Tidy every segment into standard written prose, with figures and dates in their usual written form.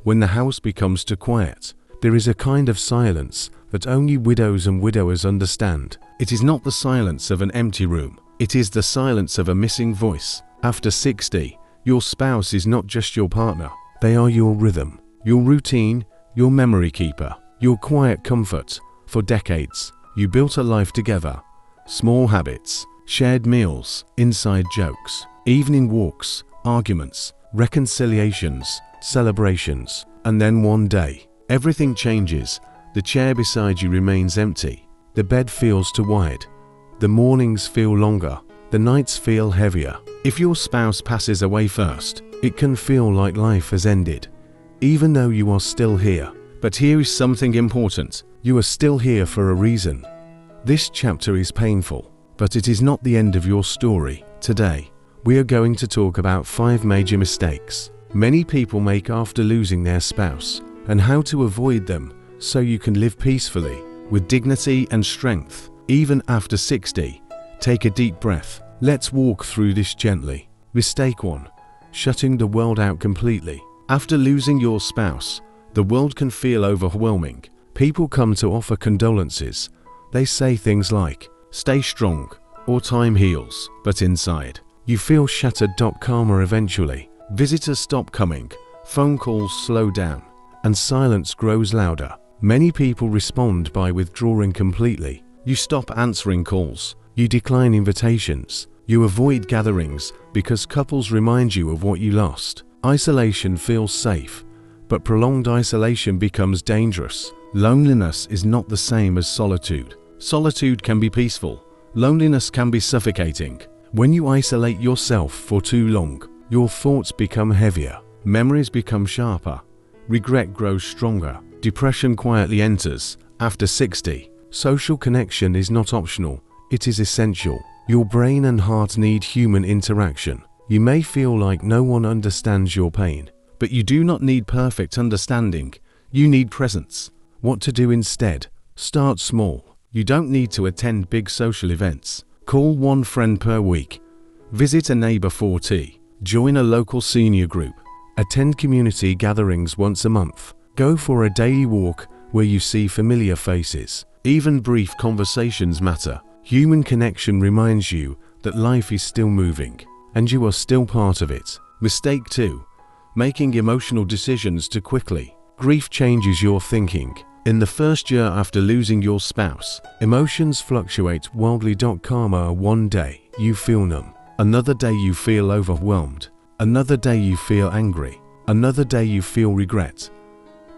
When the house becomes too quiet, there is a kind of silence that only widows and widowers understand. It is not the silence of an empty room. It is the silence of a missing voice. After 60, your spouse is not just your partner. They are your rhythm, your routine, your memory keeper, your quiet comfort. For decades, you built a life together. Small habits, shared meals, inside jokes, evening walks, arguments, reconciliations, celebrations. And then one day, everything changes. The chair beside you remains empty. The bed feels too wide. The mornings feel longer. The nights feel heavier. If your spouse passes away first, it can feel like life has ended, even though you are still here. But here is something important. You are still here for a reason. This chapter is painful, but it is not the end of your story. Today, we are going to talk about 5 major mistakes many people make after losing their spouse, and how to avoid them so you can live peacefully, with dignity and strength, even after 60. Take a deep breath. Let's walk through this gently. Mistake 1. Shutting the world out completely. After losing your spouse, the world can feel overwhelming. People come to offer condolences. They say things like, "Stay strong," or "Time heals," but inside, you feel shattered. Karma eventually. Visitors stop coming, phone calls slow down, and silence grows louder. Many people respond by withdrawing completely. You stop answering calls, you decline invitations, you avoid gatherings because couples remind you of what you lost. Isolation feels safe, but prolonged isolation becomes dangerous. Loneliness is not the same as solitude. Solitude can be peaceful. Loneliness can be suffocating. When you isolate yourself for too long, your thoughts become heavier, memories become sharper, regret grows stronger, depression quietly enters. After 60, social connection is not optional, it is essential. Your brain and heart need human interaction. You may feel like no one understands your pain, but you do not need perfect understanding, you need presence. What to do instead? Start small. You don't need to attend big social events. Call one friend per week. Visit a neighbor for tea. Join a local senior group. Attend community gatherings once a month. Go for a daily walk where you see familiar faces. Even brief conversations matter. Human connection reminds you that life is still moving, and you are still part of it. Mistake 2. Making emotional decisions too quickly. Grief changes your thinking. In the first year after losing your spouse, emotions fluctuate wildly. Karma. One day you feel numb. Another day you feel overwhelmed. Another day you feel angry. Another day you feel regret.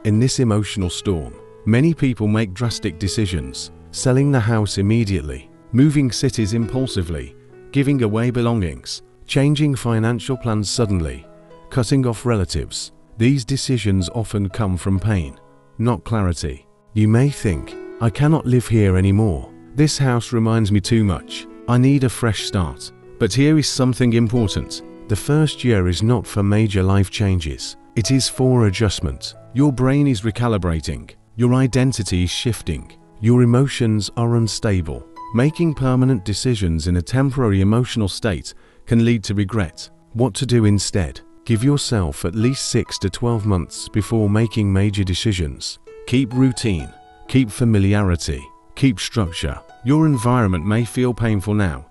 In this emotional storm, many people make drastic decisions, selling the house immediately, moving cities impulsively, giving away belongings, changing financial plans suddenly, cutting off relatives. These decisions often come from pain, not clarity. You may think, "I cannot live here anymore. This house reminds me too much. I need a fresh start." But here is something important. The first year is not for major life changes. It is for adjustment. Your brain is recalibrating. Your identity is shifting. Your emotions are unstable. Making permanent decisions in a temporary emotional state can lead to regret. What to do instead? Give yourself at least 6 to 12 months before making major decisions. Keep routine. Keep familiarity. Keep structure. Your environment may feel painful now,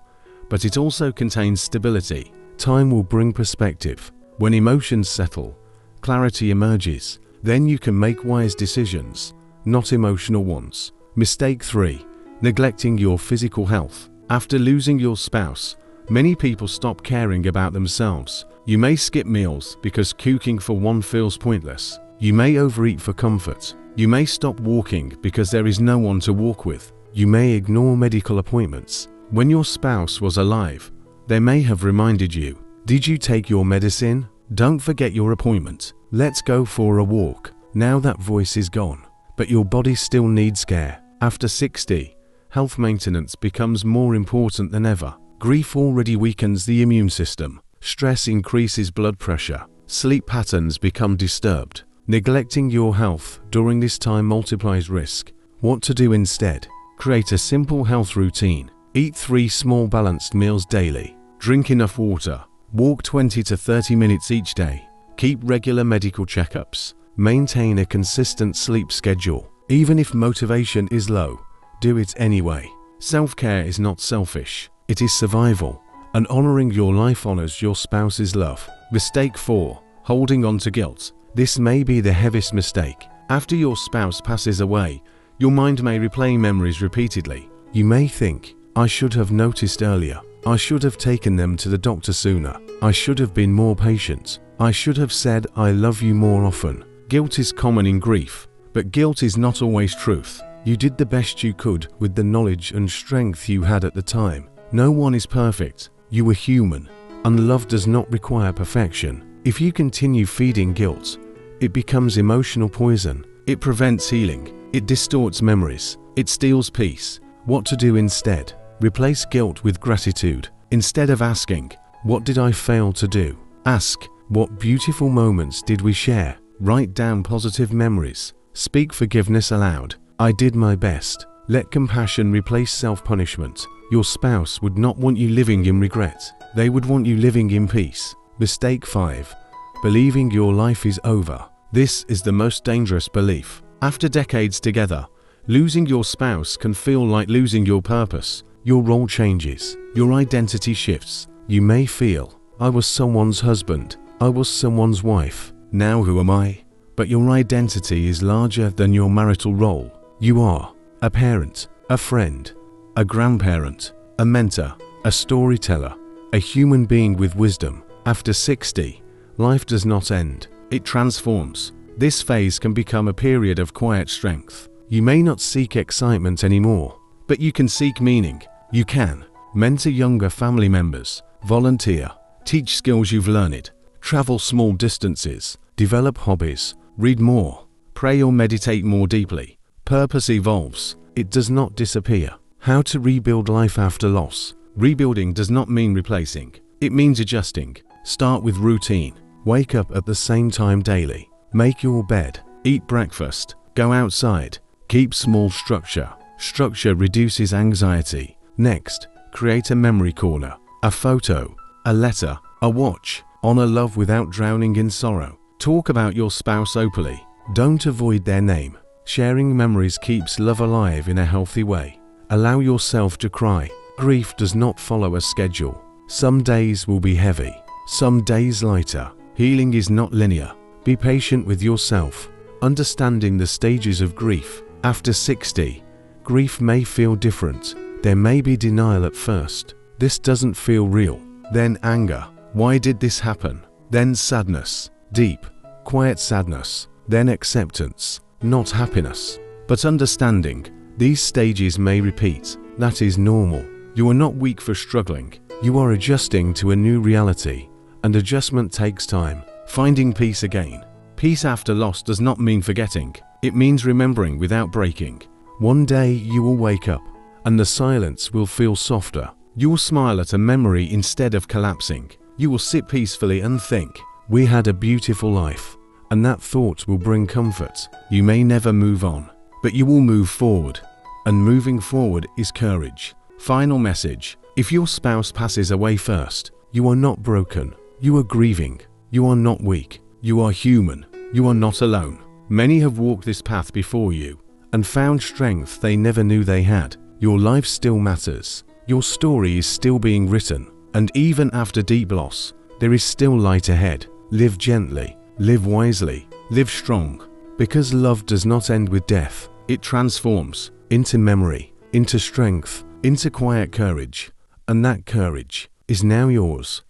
but it also contains stability. Time will bring perspective. When emotions settle, clarity emerges. Then you can make wise decisions, not emotional ones. Mistake 3. Neglecting your physical health. After losing your spouse, many people stop caring about themselves. You may skip meals because cooking for one feels pointless. You may overeat for comfort. You may stop walking because there is no one to walk with. You may ignore medical appointments. When your spouse was alive, they may have reminded you, "Did you take your medicine? Don't forget your appointment. Let's go for a walk." Now that voice is gone, but your body still needs care. After 60, health maintenance becomes more important than ever. Grief already weakens the immune system. Stress increases blood pressure. Sleep patterns become disturbed. Neglecting your health during this time multiplies risk. What to do instead? Create a simple health routine. Eat 3 small balanced meals daily. Drink enough water. Walk 20 to 30 minutes each day. Keep regular medical checkups. Maintain a consistent sleep schedule. Even if motivation is low, do it anyway. Self-care is not selfish, it is survival. And honoring your life honors your spouse's love. Mistake 4. Holding on to guilt. This may be the heaviest mistake. After your spouse passes away, your mind may replay memories repeatedly. You may think, I should have noticed earlier. I should have taken them to the doctor sooner. I should have been more patient. I should have said I love you more often. Guilt is common in grief, but guilt is not always truth. You did the best you could with the knowledge and strength you had at the time. No one is perfect. You were human, and love does not require perfection. If you continue feeding guilt, it becomes emotional poison. It prevents healing. It distorts memories. It steals peace. What to do instead? Replace guilt with gratitude. Instead of asking, what did I fail to do? Ask, what beautiful moments did we share? Write down positive memories. Speak forgiveness aloud. I did my best. Let compassion replace self-punishment. Your spouse would not want you living in regret. They would want you living in peace. Mistake 5. Believing your life is over. This is the most dangerous belief. After decades together, losing your spouse can feel like losing your purpose. Your role changes. Your identity shifts. You may feel, I was someone's husband. I was someone's wife. Now who am I? But your identity is larger than your marital role. You are a parent, a friend, a grandparent, a mentor, a storyteller, a human being with wisdom. After 60, life does not end. It transforms. This phase can become a period of quiet strength. You may not seek excitement anymore, but you can seek meaning. You can mentor younger family members, volunteer, teach skills you've learned, travel small distances, develop hobbies, read more, pray or meditate more deeply. Purpose evolves. It does not disappear. How to rebuild life after loss. Rebuilding does not mean replacing. It means adjusting. Start with routine. Wake up at the same time daily. Make your bed. Eat breakfast. Go outside. Keep small structure. Structure reduces anxiety. Next, create a memory corner. A photo, a letter, a watch. Honor love without drowning in sorrow. Talk about your spouse openly. Don't avoid their name. Sharing memories keeps love alive in a healthy way. Allow yourself to cry. Grief does not follow a schedule. Some days will be heavy, some days lighter. Healing is not linear. Be patient with yourself. Understanding the stages of grief. After 60, grief may feel different. There may be denial at first. This doesn't feel real. Then anger. Why did this happen? Then sadness. Deep, quiet sadness. Then acceptance. Not happiness, but understanding. These stages may repeat. That is normal. You are not weak for struggling. You are adjusting to a new reality, and adjustment takes time. Finding peace again. Peace after loss does not mean forgetting. It means remembering without breaking. One day you will wake up, and the silence will feel softer. You will smile at a memory instead of collapsing. You will sit peacefully and think, we had a beautiful life. And that thought will bring comfort. You may never move on, but you will move forward. And moving forward is courage. Final message. If your spouse passes away first, you are not broken. You are grieving. You are not weak. You are human. You are not alone. Many have walked this path before you and found strength they never knew they had. Your life still matters. Your story is still being written. And even after deep loss, there is still light ahead. Live gently. Live wisely, live strong, because love does not end with death. It transforms into memory, into strength, into quiet courage, and that courage is now yours.